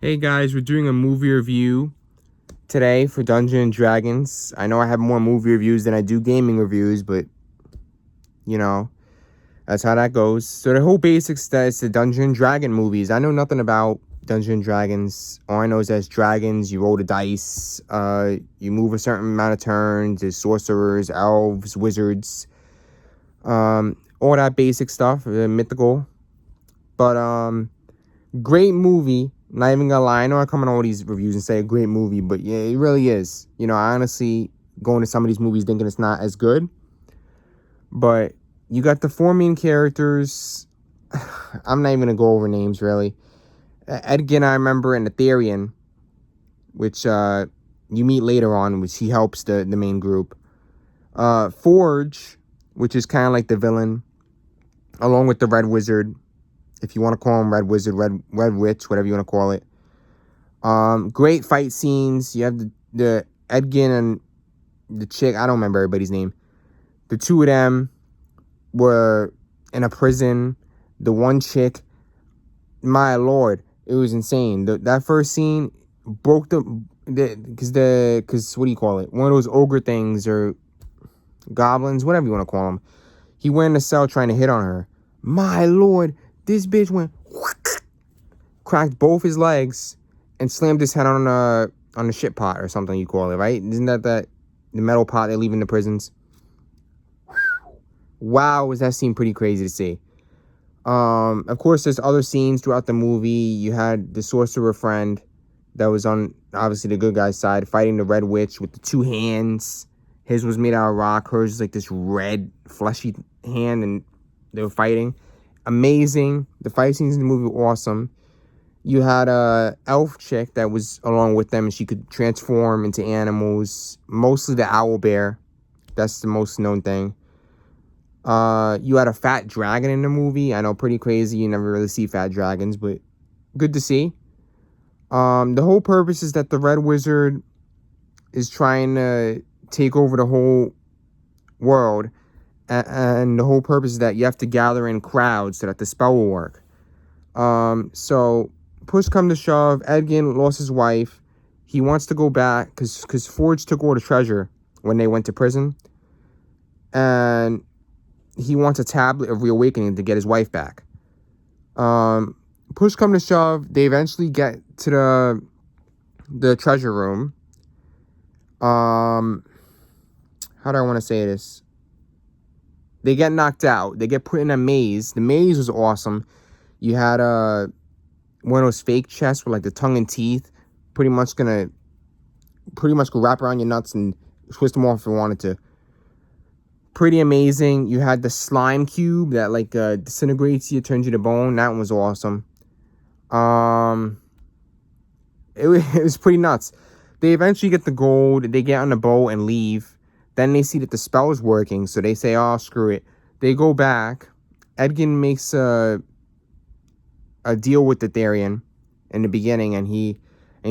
Hey guys, we're doing a movie review today for Dungeons and Dragons. I know I have more movie reviews than I do gaming reviews, but you know, that's how that goes. So the whole basics that it's the Dungeon and Dragon movies. I know nothing about Dungeons and Dragons. All I know is there's dragons, you roll the dice, you move a certain amount of turns, there's sorcerers, elves, wizards, all that basic stuff, mythical. But great movie. Not even gonna lie. I know I come on all these reviews and say a great movie, but yeah, it really is. You know, I honestly going to some of these movies thinking it's not as good. But you got the four main characters. I'm not even gonna go over names really. Edgin, I remember, and Ethereum, which you meet later on, which he helps the main group. Forge, which is kind of like the villain, along with the Red Wizard, if you want to call him Red Wizard, Red Witch, whatever you want to call it. Great fight scenes. You have the Edgin and the chick. I don't remember everybody's name. The two of them were in a prison. The one chick, my lord, it was insane. That first scene broke because what do you call it? One of those ogre things or goblins, whatever you want to call them. He went in the cell trying to hit on her. My lord, this bitch went cracked both his legs and slammed his head on the shit pot or something you call it, right? Isn't that the metal pot they leave in the prisons? Wow, was that scene pretty crazy to see. Of course, there's other scenes throughout the movie. You had the sorcerer friend that was on, obviously, the good guy's side, fighting the Red Witch with the two hands. His was made out of rock. Hers was like this red, fleshy hand, and they were fighting. Amazing. The fight scenes in the movie were awesome. You had a elf chick that was along with them, and she could transform into animals. Mostly the owl bear. That's the most known thing. You had a fat dragon in the movie. I know, pretty crazy. You never really see fat dragons, but good to see. The whole purpose is that the Red Wizard is trying to take over the whole world, and the whole purpose is that you have to gather in crowds so that the spell will work. So push come to shove, Edgin lost his wife. He wants to go back because Forge took all the treasure when they went to prison, and he wants a tablet of reawakening to get his wife back. Push come to shove, they eventually get to the treasure room. How do I want to say this? They get knocked out. They get put in a maze. The maze was awesome. You had one of those fake chests with like the tongue and teeth, pretty much go wrap around your nuts and twist them off if you wanted to. Pretty amazing. You had the slime cube that like disintegrates you, turns you to bone. That one was awesome. It was pretty nuts. They eventually get the gold. They get on the boat and leave. Then they see that the spell is working, so they say, "Oh, screw it." They go back. Edgin makes a deal with the Therian in the beginning, and he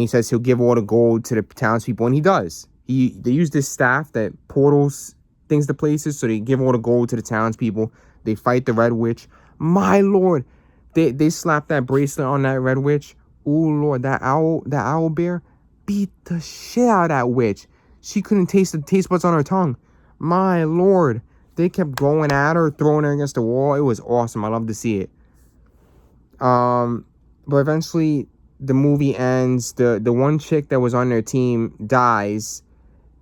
says he'll give all the gold to the townspeople, and he does. They use this staff that portals things to places, so they give all the gold to the townspeople. They fight the Red Witch. My lord, they slap that bracelet on that Red Witch. Oh lord, that owl bear beat the shit out of that witch. She couldn't taste the taste buds on her tongue. My lord, they kept going at her, throwing her against the wall. It was awesome. I love to see it. But eventually the movie ends. The one chick that was on their team dies.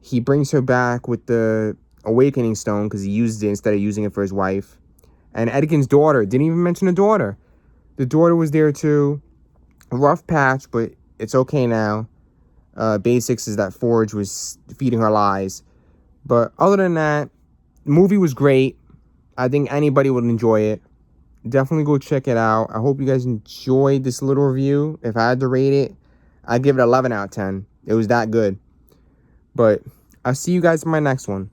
He brings her back with the awakening stone because he used it instead of using it for his wife. And Edgin's daughter, didn't even mention the daughter. The daughter was there too. Rough patch, but it's okay now. Basics is that Forge was feeding her lies. But other than that, the movie was great. I think anybody would enjoy it. Definitely go check it out. I hope you guys enjoyed this little review. If I had to rate it, I'd give it 11 out of 10. It was that good. But I'll see you guys in my next one.